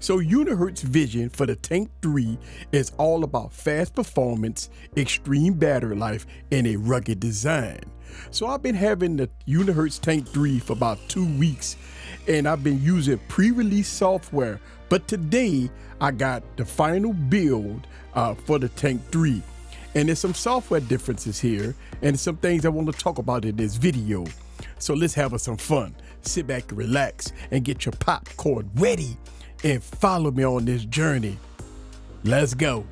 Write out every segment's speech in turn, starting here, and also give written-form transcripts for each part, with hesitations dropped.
So Unihertz vision for the Tank 3 is all about fast performance, extreme battery life, and a rugged design. So I've been having the Unihertz Tank 3 for about 2 weeks, and I've been using pre-release software. But today I got the final build for the Tank 3. And there's some software differences here and some things I want to talk about in this video. So let's have some fun. Sit back and relax and get your popcorn ready and follow me on this journey. Let's go.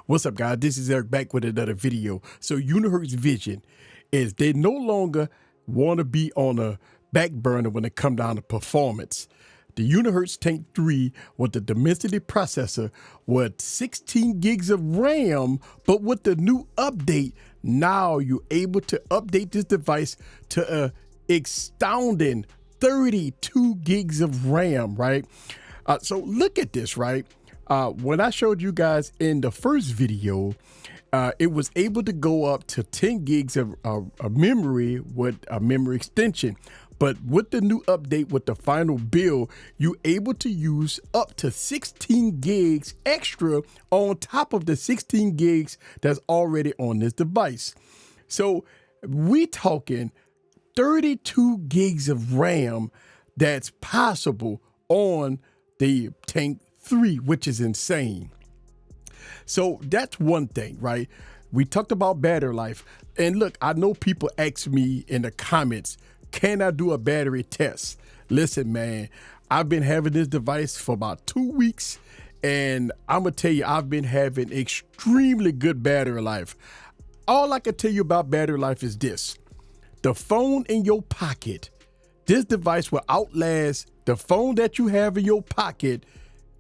What's up, guys? This is Eric back with another video. So Unihertz vision is they no longer want to be on a back burner when it comes down to performance. The Unihertz Tank 3 with the Dimensity processor with 16 gigs of RAM, but with the new update, now you're able to update this device to a astounding 32 gigs of RAM, right? So look at this, right? When I showed you guys in the first video, it was able to go up to 10 gigs of memory with a memory extension. But with the new update, with the final build, you're able to use up to 16 gigs extra on top of the 16 gigs that's already on this device. So we talking 32 gigs of RAM that's possible on the Tank 3, which is insane. So that's one thing, right? We talked about battery life. And look, I know people ask me in the comments, can I do a battery test? Listen, man, I've been having this device for about 2 weeks, and I'm gonna tell you, I've been having extremely good battery life. All I can tell you about battery life is this: the phone in your pocket, this device will outlast the phone that you have in your pocket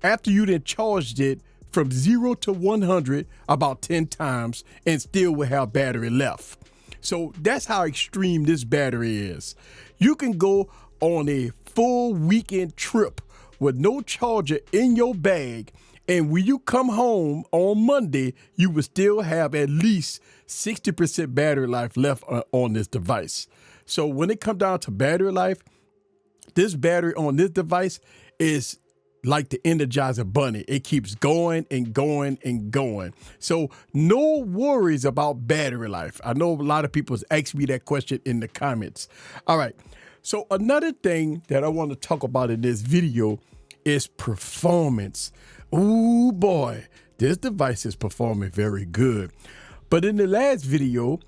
after you then charged it from 0 to 100 about 10 times and still will have battery left. So that's how extreme this battery is. You can go on a full weekend trip with no charger in your bag, and when you come home on Monday, you will still have at least 60% battery life left on this device. So when it comes down to battery life, this battery on this device is like the Energizer Bunny. It keeps going and going and going. So no worries about battery life. I know a lot of people ask me that question in the comments. All right. So another thing that I want to talk about in this video is performance. Ooh, boy, this device is performing very good. But in the last video,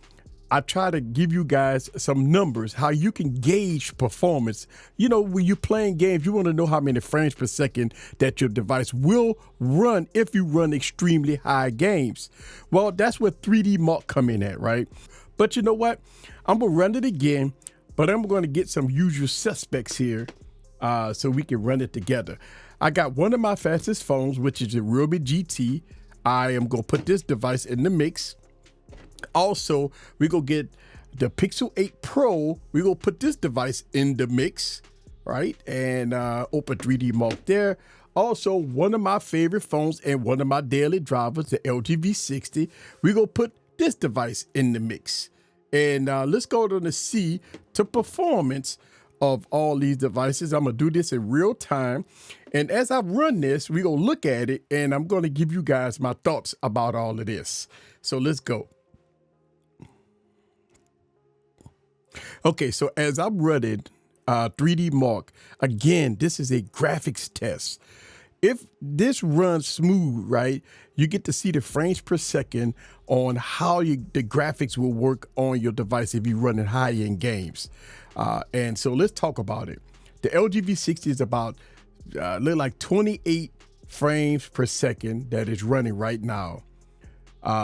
I try to give you guys some numbers, how you can gauge performance. You know, when you're playing games, you want to know how many frames per second that your device will run if you run extremely high games. Well, that's where 3D Mark come in at, right? But you know what? I'm going to run it again, but I'm going to get some usual suspects here so we can run it together. I got one of my fastest phones, which is a Realme GT. I am going to put this device in the mix. Also, we go get the Pixel 8 Pro. We go put this device in the mix, right? And open 3D Mark there. Also, one of my favorite phones and one of my daily drivers, the LG V60. We go put this device in the mix. And let's go to the C to performance of all these devices. I'm gonna do this in real time. And as I run this, we gonna look at it and I'm gonna give you guys my thoughts about all of this. So let's go. Okay, so as I'm running 3D Mark, again, this is a graphics test. If this runs smooth, right, you get to see the frames per second on how the graphics will work on your device if you're running high-end games. And so let's talk about it. The LG V60 is about like 28 frames per second that is running right now.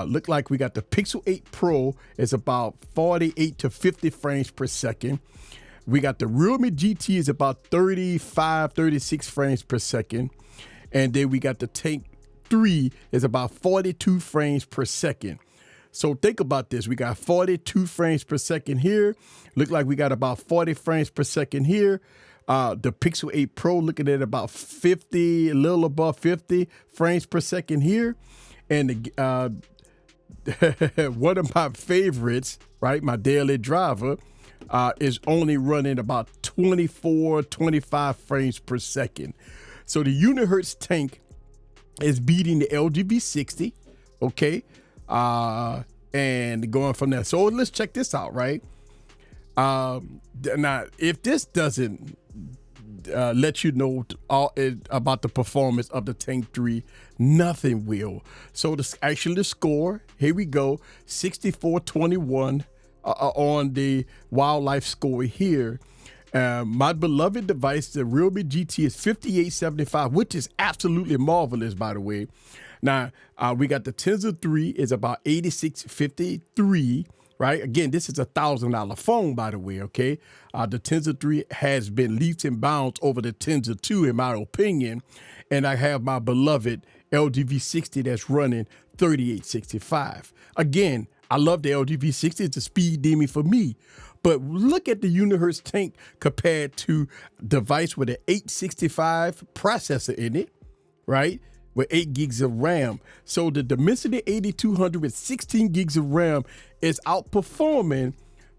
Look like we got the Pixel 8 Pro is about 48 to 50 frames per second. We got the Realme GT is about 35, 36 frames per second. And then we got the Tank 3 is about 42 frames per second. So think about this. We got 42 frames per second here. Look like we got about 40 frames per second here. The Pixel 8 Pro looking at about 50, a little above 50 frames per second here. And one of my favorites, right, my daily driver, is only running about 24, 25 frames per second. So the Unihertz tank is beating the LGV60, okay? And going from there. So let's check this out, right? Now, if this doesn't let you know about the performance of the Tank 3, nothing will. So actually the score, here we go, 6421 on the wildlife score here. My beloved device, the Realme GT, is 5875, which is absolutely marvelous, by the way. Now, we got the Tensor 3 is about 8653, right? Again, this is a $1,000 phone, by the way, okay? The Tensor 3 has been leaps and bounds over the Tensor 2, in my opinion. And I have my beloved LGV60 that's running 3865. Again, I love the LGV60. It's a speed demon for me. But look at the Unihertz tank compared to device with an 865 processor in it, right? With 8 gigs of RAM. So the Dimensity 8200 with 16 gigs of RAM is outperforming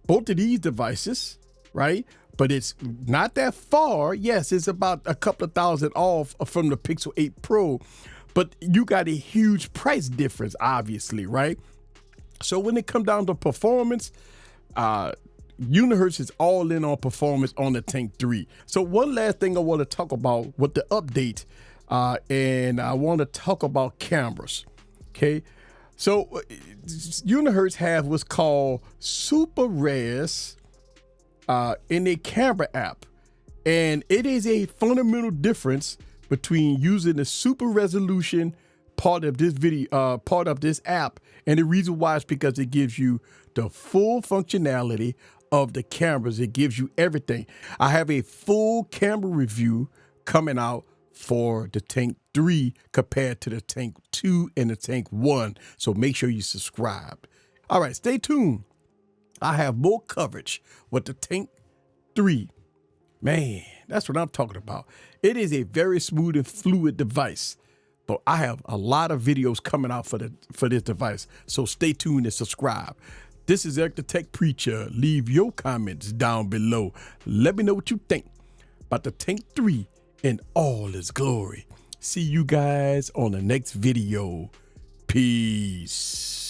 both of these devices, right? But it's not that far. Yes, it's about a couple of thousand off from the Pixel 8 Pro, but you got a huge price difference, obviously, right? So when it comes down to performance, Unihertz is all in on performance on the Tank 3. So one last thing I want to talk about with the update, and I want to talk about cameras, okay? So Unihertz have what's called Super Res in their camera app, and it is a fundamental difference between using the super resolution part of this video, part of this app, and the reason why is because it gives you the full functionality of the cameras. It gives you everything. I have a full camera review coming out for the Tank 3 compared to the Tank 2 and the Tank 1. So make sure you subscribe. All right, stay tuned. I have more coverage with the Tank 3. Man, that's what I'm talking about. It is a very smooth and fluid device. But I have a lot of videos coming out for this device. So stay tuned and subscribe. This is Eric the Tech Preacher. Leave your comments down below. Let me know what you think about the Tank 3 in all its glory. See you guys on the next video. Peace.